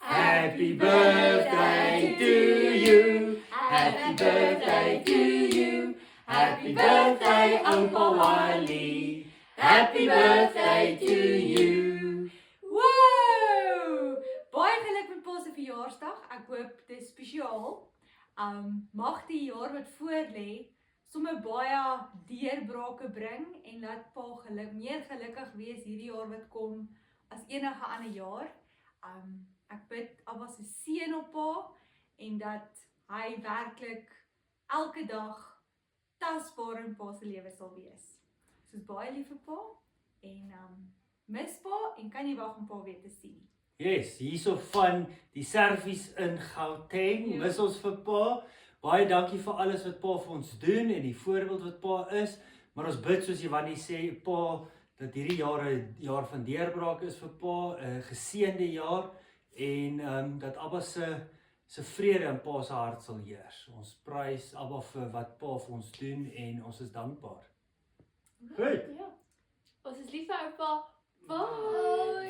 Happy birthday to you. Happy birthday to you. Happy birthday, Opa Wally. Happy birthday to you. Wow! Baie geluk met Pa se verjaarsdag. Ek hoop dit is spesiaal. Mag die jaar wat voor lê sommer baie deurbrake bring en laat Pa meer gelukkig wees hierdie jaar wat kom as enige ander jaar. Ek bid Abba se seën op Pa en dat hy werklik elke dag tasbaar in Pa se lewe sal wees. Soos baie lief vir Pa en mis Pa en kan nie wag om Pa weer te sien. Yes, hierso van die servies in Gauteng, Ja. mis ons vir Pa. Baie dankie vir alles wat Pa vir ons doen en die voorbeeld wat Pa is. Maar ons bid soos Jewani sê, Pa, dat hierdie jaar 'n jaar van deurbraak is vir Pa, 'n geseënde jaar en dat Abba se vrede in Pa se hart sal heers. Ons prys Abba vir wat Pa vir ons doen en ons is dankbaar. Goed. Ja. Ons is lief vir oupa. Bye.